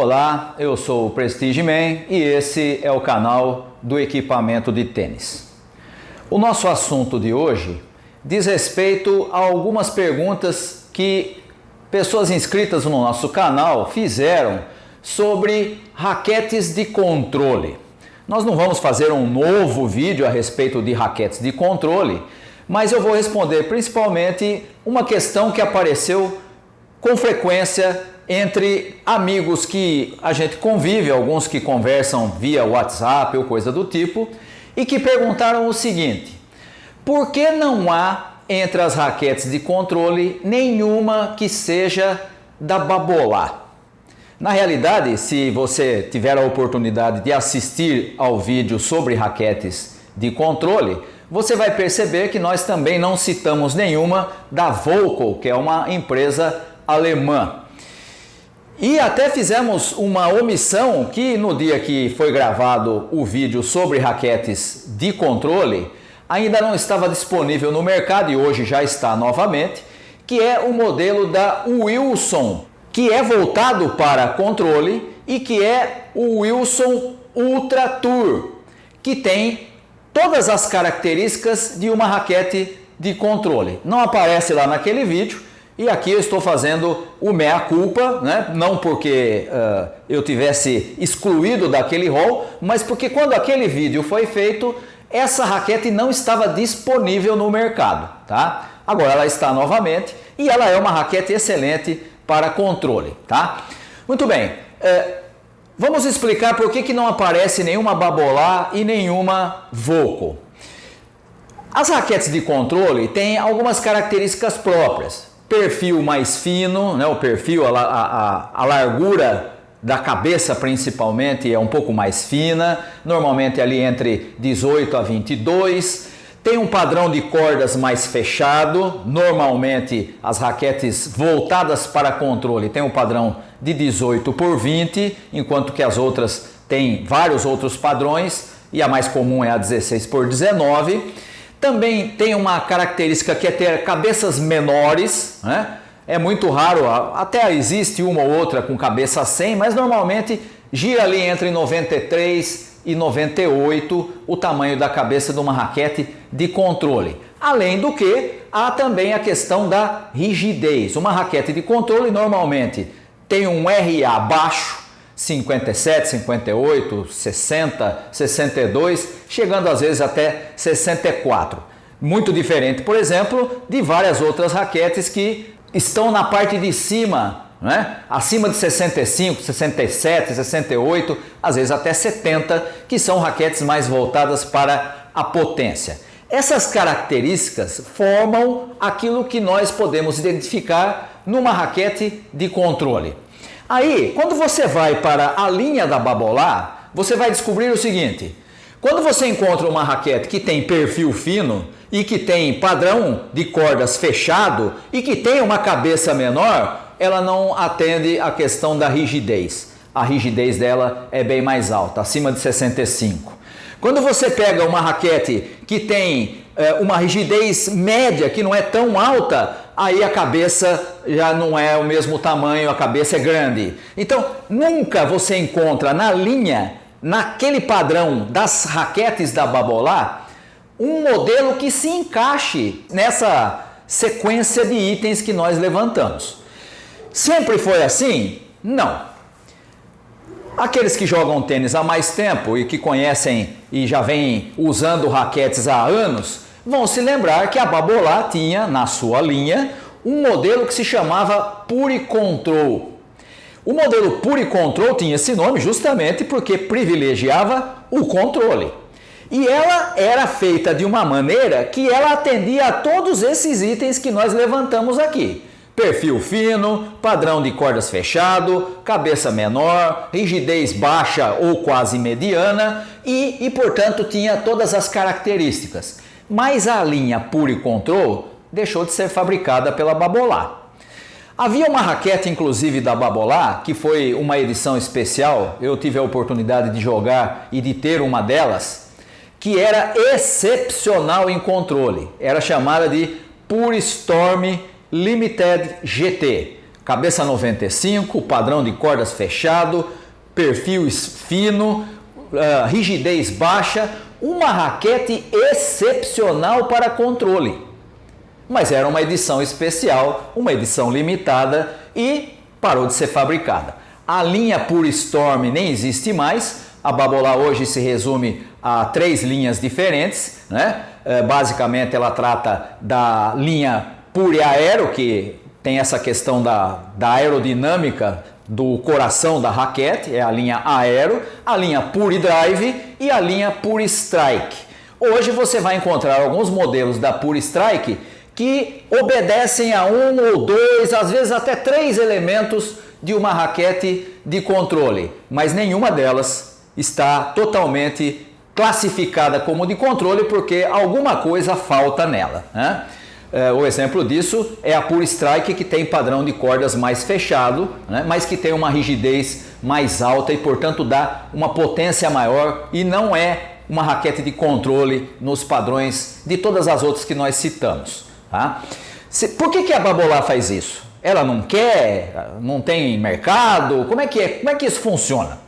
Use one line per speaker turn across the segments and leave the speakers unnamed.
Olá, eu sou o Prestige Man e esse é o canal do equipamento de tênis. O nosso assunto de hoje diz respeito a algumas perguntas que pessoas inscritas no nosso canal fizeram sobre raquetes de controle. Nós não vamos fazer um novo vídeo a respeito de raquetes de controle, mas eu vou responder principalmente uma questão que apareceu com frequência entre amigos que a gente convive, alguns que conversam via WhatsApp ou coisa do tipo, e que perguntaram o seguinte: por que não há entre as raquetes de controle nenhuma que seja da Babolat? Na realidade, se você tiver a oportunidade de assistir ao vídeo sobre raquetes de controle, você vai perceber que nós também não citamos nenhuma da Volkl, que é uma empresa alemã. E até fizemos uma omissão que no dia que foi gravado o vídeo sobre raquetes de controle, ainda não estava disponível no mercado e hoje já está novamente, que é o modelo da Wilson, que é voltado para controle e que é o Wilson Ultra Tour, que tem todas as características de uma raquete de controle. Não aparece lá naquele vídeo. E aqui eu estou fazendo o mea-culpa, né? Não porque eu tivesse excluído daquele rol, mas porque quando aquele vídeo foi feito, essa raquete não estava disponível no mercado, tá? Agora ela está novamente e ela é uma raquete excelente para controle, tá? Muito bem, vamos explicar por que não aparece nenhuma Babolat e nenhuma Volkl. As raquetes de controle têm algumas características próprias. Perfil mais fino, né? O perfil, a largura da cabeça principalmente é um pouco mais fina, normalmente ali entre 18 a 22. Tem um padrão de cordas mais fechado, normalmente as raquetes voltadas para controle têm um padrão de 18 por 20, enquanto que as outras têm vários outros padrões e a mais comum é a 16 por 19. Também tem uma característica que é ter cabeças menores, né? É muito raro, até existe uma ou outra com cabeça 100, mas normalmente gira ali entre 93 e 98 o tamanho da cabeça de uma raquete de controle. Além do que, há também a questão da rigidez. Uma raquete de controle normalmente tem um RA baixo, 57, 58, 60, 62, chegando às vezes até 64. Muito diferente, por exemplo, de várias outras raquetes que estão na parte de cima, né? Acima de 65, 67, 68, às vezes até 70, que são raquetes mais voltadas para a potência. Essas características formam aquilo que nós podemos identificar numa raquete de controle. Aí, quando você vai para a linha da Babolat, você vai descobrir o seguinte: quando você encontra uma raquete que tem perfil fino e que tem padrão de cordas fechado e que tem uma cabeça menor, ela não atende à questão da rigidez. A rigidez dela é bem mais alta, acima de 65. Quando você pega uma raquete que tem uma rigidez média, que não é tão alta, aí a cabeça já não é o mesmo tamanho, a cabeça é grande. Então, nunca você encontra na linha, naquele padrão das raquetes da Babolat, um modelo que se encaixe nessa sequência de itens que nós levantamos. Sempre foi assim? Não. Aqueles que jogam tênis há mais tempo e que conhecem e já vêm usando raquetes há anos, vão se lembrar que a Babolat tinha na sua linha um modelo que se chamava Pure Control. O modelo Pure Control tinha esse nome justamente porque privilegiava o controle. E ela era feita de uma maneira que ela atendia a todos esses itens que nós levantamos aqui. Perfil fino, padrão de cordas fechado, cabeça menor, rigidez baixa ou quase mediana e portanto, tinha todas as características. Mas a linha Pure Control deixou de ser fabricada pela Babolat. Havia uma raquete, inclusive, da Babolat, que foi uma edição especial, eu tive a oportunidade de jogar e de ter uma delas, que era excepcional em controle. Era chamada de Pure Storm Limited GT. cabeça 95, padrão de cordas fechado, perfil fino, rigidez baixa, uma raquete excepcional para controle. Mas era uma edição especial, uma edição limitada e parou de ser fabricada. A linha Pure Storm nem existe mais, a Babolá hoje se resume a 3 linhas diferentes, né? Basicamente ela trata da linha Pure Aero, que tem essa questão da aerodinâmica do coração da raquete, é a linha Aero, a linha Pure Drive e a linha Pure Strike. Hoje você vai encontrar alguns modelos da Pure Strike que obedecem a 1 ou 2, às vezes até 3 elementos de uma raquete de controle, mas nenhuma delas está totalmente classificada como de controle porque alguma coisa falta nela, né? O exemplo disso é a Pure Strike, que tem padrão de cordas mais fechado, né, mas que tem uma rigidez mais alta e, portanto, dá uma potência maior e não é uma raquete de controle nos padrões de todas as outras que nós citamos. Tá? Por que a Babolá faz isso? Ela não quer? Não tem mercado? Como é que isso funciona?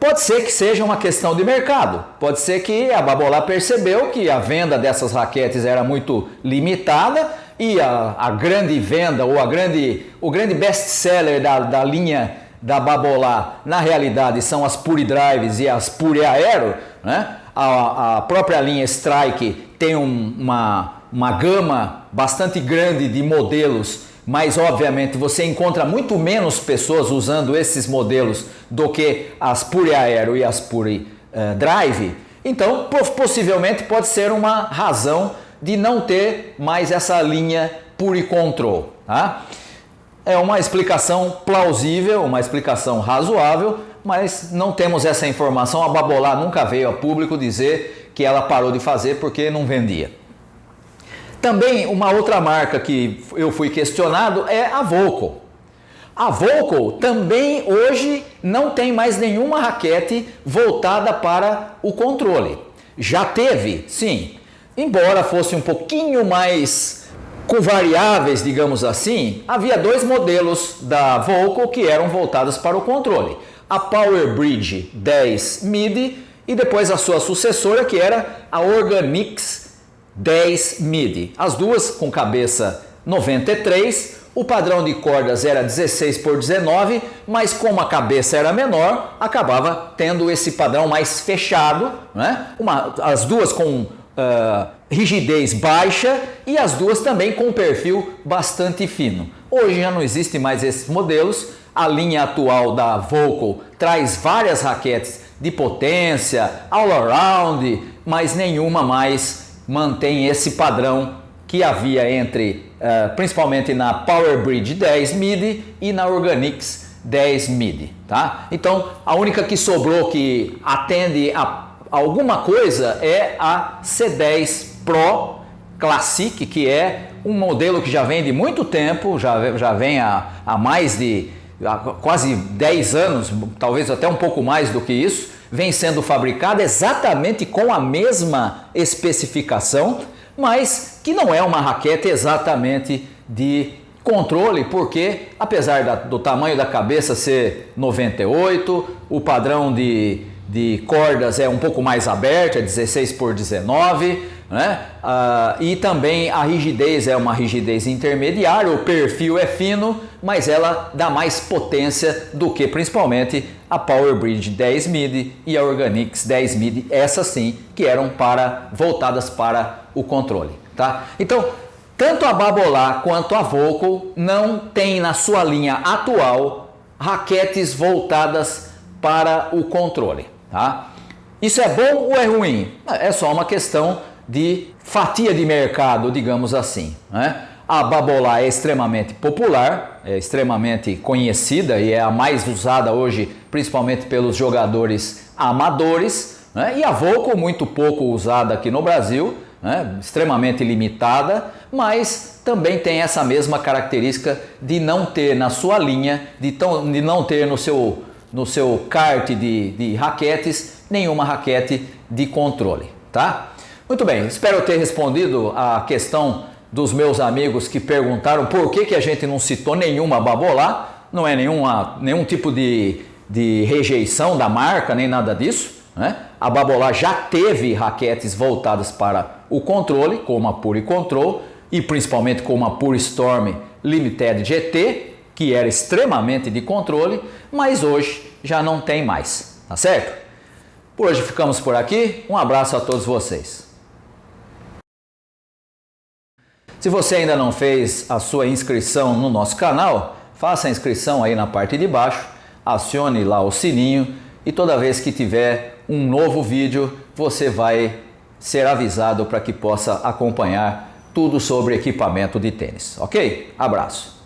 Pode ser que seja uma questão de mercado, pode ser que a Babolá percebeu que a venda dessas raquetes era muito limitada e a grande venda ou o grande best-seller da linha da Babolá, na realidade, são as Pure Drives e as Pure Aero, né? A própria linha Strike tem uma gama bastante grande de modelos, mas obviamente você encontra muito menos pessoas usando esses modelos do que as Pure Aero e as Pure Drive. Então, possivelmente pode ser uma razão de não ter mais essa linha Pure Control. Tá? É uma explicação plausível, uma explicação razoável, mas não temos essa informação. A Babolá nunca veio a público dizer que ela parou de fazer porque não vendia. Também uma outra marca que eu fui questionado é a Volco. A Volco também hoje não tem mais nenhuma raquete voltada para o controle. Já teve, sim, embora fosse um pouquinho mais com variáveis, digamos assim, havia 2 modelos da Volco que eram voltados para o controle. A Power Bridge 10 MIDI e depois a sua sucessora, que era a Organix 10 MIDI. As duas com cabeça 93, o padrão de cordas era 16x19, mas como a cabeça era menor, acabava tendo esse padrão mais fechado, né? As duas com rigidez baixa e as duas também com perfil bastante fino. Hoje já não existe mais esses modelos, a linha atual da Volco traz várias raquetes de potência, all around, mas nenhuma mais mantém esse padrão que havia entre, principalmente na Power Bridge 10 MIDI e na Organix 10 MIDI. Tá? Então, a única que sobrou que atende a alguma coisa é a C10 Pro Classic, que é um modelo que já vem de muito tempo, já vem há quase 10 anos, talvez até um pouco mais do que isso, vem sendo fabricada exatamente com a mesma especificação, mas que não é uma raquete exatamente de controle, porque apesar do tamanho da cabeça ser 98, o padrão de cordas é um pouco mais aberto, é 16x19, né? E também a rigidez é uma rigidez intermediária, o perfil é fino, mas ela dá mais potência do que principalmente a Power Bridge 10 MIDI e a Organix 10 MIDI, essas sim que eram voltadas para o controle. Tá? Então, tanto a Babolá quanto a Volco não tem na sua linha atual raquetes voltadas para o controle. Tá? Isso é bom ou é ruim? É só uma questão de fatia de mercado, digamos assim, né? A Babolá é extremamente popular, é extremamente conhecida e é a mais usada hoje, principalmente pelos jogadores amadores, né? E a Volco, muito pouco usada aqui no Brasil, né? Extremamente limitada, mas também tem essa mesma característica de não ter na sua linha, de não ter no seu kart de raquetes, nenhuma raquete de controle, tá? Muito bem, espero ter respondido a questão dos meus amigos que perguntaram por que a gente não citou nenhuma Babolá. Não é nenhum tipo de rejeição da marca, nem nada disso, né? A Babolá já teve raquetes voltadas para o controle, como a Pure Control e principalmente como a Pure Storm Limited GT, que era extremamente de controle, mas hoje já não tem mais, tá certo? Por hoje ficamos por aqui, um abraço a todos vocês. Se você ainda não fez a sua inscrição no nosso canal, faça a inscrição aí na parte de baixo, acione lá o sininho e toda vez que tiver um novo vídeo, você vai ser avisado para que possa acompanhar tudo sobre equipamento de tênis, ok? Abraço!